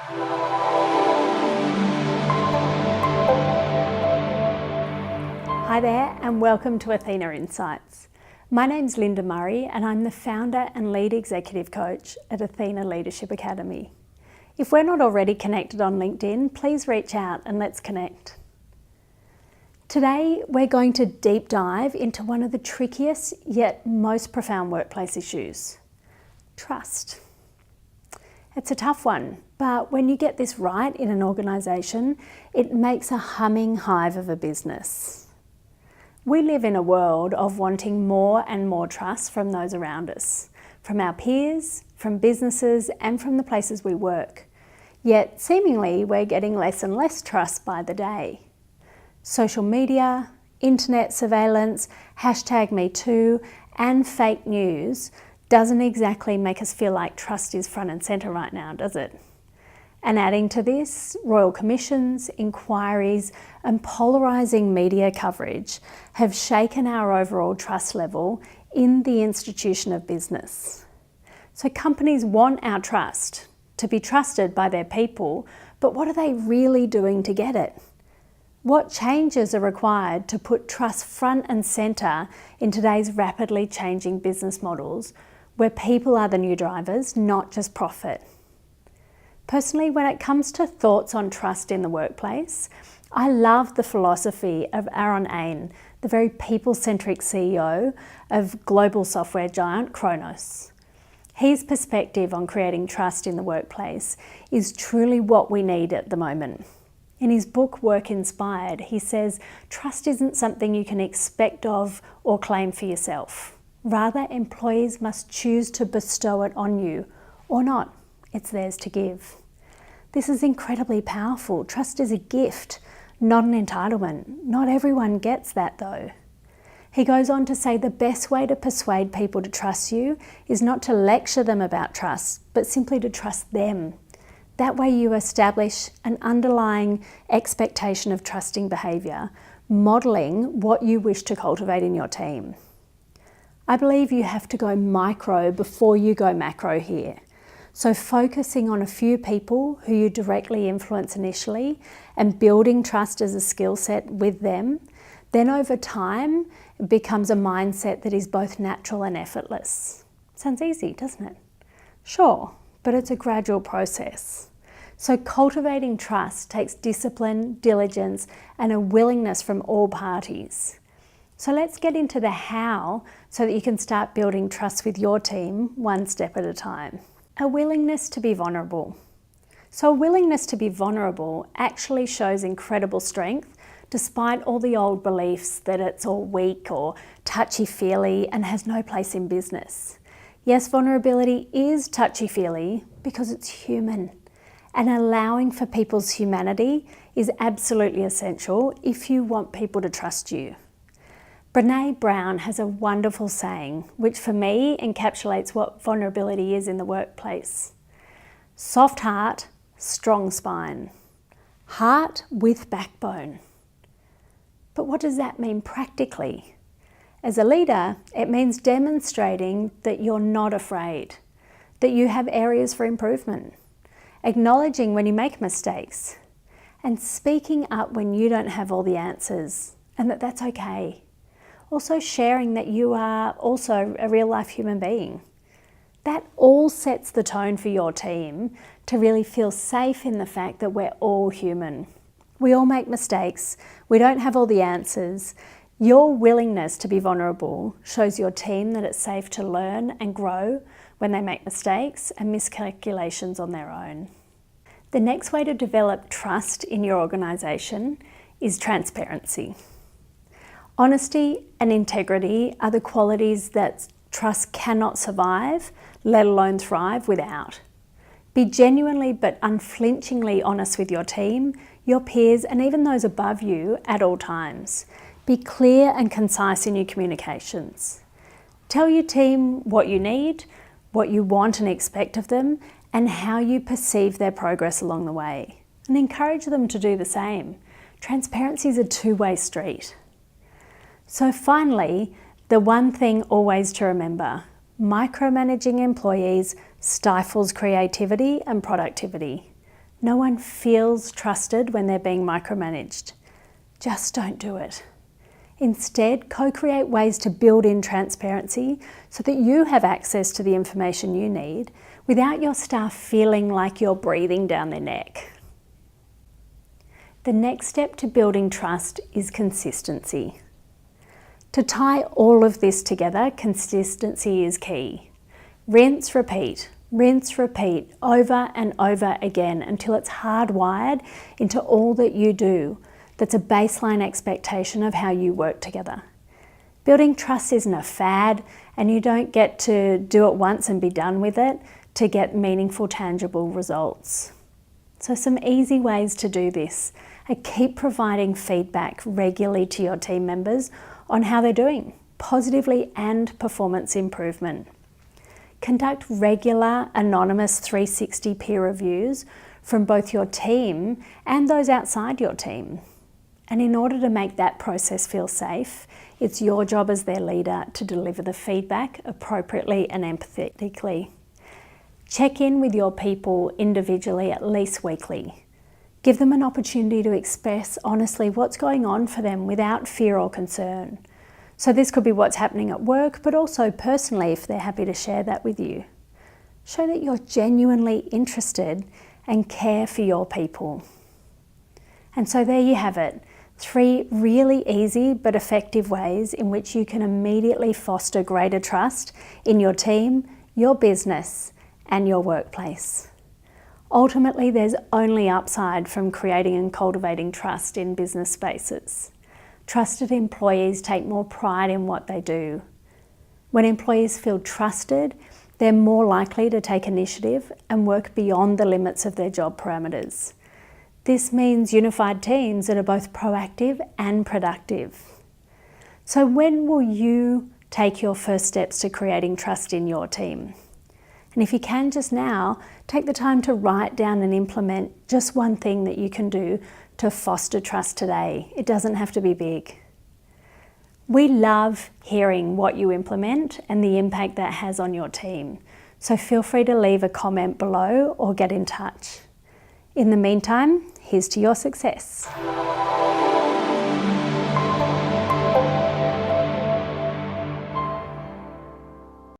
Hi there and welcome to Athena Insights. My name's Linda Murray and I'm the founder and lead executive coach at Athena Leadership Academy. If we're not already connected on LinkedIn, please reach out and let's connect. Today we're going to deep dive into one of the trickiest yet most profound workplace issues: trust. It's a tough one, but when you get this right in an organisation, it makes a humming hive of a business. We live in a world of wanting more and more trust from those around us, from our peers, from businesses, and from the places we work. Yet seemingly we're getting less and less trust by the day. Social media, internet surveillance, #MeToo, and fake news doesn't exactly make us feel like trust is front and centre right now, does it? And adding to this, royal commissions, inquiries, and polarising media coverage have shaken our overall trust level in the institution of business. So companies want our trust, to be trusted by their people, but what are they really doing to get it? What changes are required to put trust front and centre in today's rapidly changing business models, where people are the new drivers, not just profit? Personally, when it comes to thoughts on trust in the workplace, I love the philosophy of Aaron Ain, the very people-centric CEO of global software giant Kronos. His perspective on creating trust in the workplace is truly what we need at the moment. In his book, Work Inspired, he says, trust isn't something you can expect of or claim for yourself. Rather, employees must choose to bestow it on you or not. It's theirs to give. This is incredibly powerful. Trust is a gift, not an entitlement. Not everyone gets that though. He goes on to say the best way to persuade people to trust you is not to lecture them about trust, but simply to trust them. That way you establish an underlying expectation of trusting behaviour, modelling what you wish to cultivate in your team. I believe you have to go micro before you go macro here. So focusing on a few people who you directly influence initially and building trust as a skill set with them, then over time it becomes a mindset that is both natural and effortless. Sounds easy, doesn't it? Sure, but it's a gradual process. So cultivating trust takes discipline, diligence, and a willingness from all parties. So let's get into the how so that you can start building trust with your team one step at a time. A willingness to be vulnerable. So a willingness to be vulnerable actually shows incredible strength despite all the old beliefs that it's all weak or touchy-feely and has no place in business. Yes, vulnerability is touchy-feely because it's human, and allowing for people's humanity is absolutely essential if you want people to trust you. Brené Brown has a wonderful saying, which for me encapsulates what vulnerability is in the workplace. Soft heart, strong spine. Heart with backbone. But what does that mean practically? As a leader, it means demonstrating that you're not afraid, that you have areas for improvement, acknowledging when you make mistakes, and speaking up when you don't have all the answers, and that that's okay. Also sharing that you are also a real-life human being. That all sets the tone for your team to really feel safe in the fact that we're all human. We all make mistakes. We don't have all the answers. Your willingness to be vulnerable shows your team that it's safe to learn and grow when they make mistakes and miscalculations on their own. The next way to develop trust in your organisation is transparency. Honesty and integrity are the qualities that trust cannot survive, let alone thrive, without. Be genuinely but unflinchingly honest with your team, your peers, and even those above you at all times. Be clear and concise in your communications. Tell your team what you need, what you want and expect of them, and how you perceive their progress along the way. And encourage them to do the same. Transparency is a two-way street. So finally, the one thing always to remember: micromanaging employees stifles creativity and productivity. No one feels trusted when they're being micromanaged. Just don't do it. Instead, co-create ways to build in transparency so that you have access to the information you need without your staff feeling like you're breathing down their neck. The next step to building trust is consistency. To tie all of this together, consistency is key. Rinse, repeat, over and over again until it's hardwired into all that you do. That's a baseline expectation of how you work together. Building trust isn't a fad, and you don't get to do it once and be done with it to get meaningful, tangible results. So some easy ways to do this are keep providing feedback regularly to your team members on how they're doing, positively and performance improvement. Conduct regular, anonymous 360 peer reviews from both your team and those outside your team. And in order to make that process feel safe, it's your job as their leader to deliver the feedback appropriately and empathetically. Check in with your people individually at least weekly. Give them an opportunity to express honestly what's going on for them without fear or concern. So this could be what's happening at work, but also personally if they're happy to share that with you. Show that you're genuinely interested and care for your people. And so there you have it. 3 really easy but effective ways in which you can immediately foster greater trust in your team, your business, and your workplace. Ultimately, there's only upside from creating and cultivating trust in business spaces. Trusted employees take more pride in what they do. When employees feel trusted, they're more likely to take initiative and work beyond the limits of their job parameters. This means unified teams that are both proactive and productive. So when will you take your first steps to creating trust in your team? And if you can just now, take the time to write down and implement just one thing that you can do to foster trust today. It doesn't have to be big. We love hearing what you implement and the impact that has on your team. So feel free to leave a comment below or get in touch. In the meantime, here's to your success.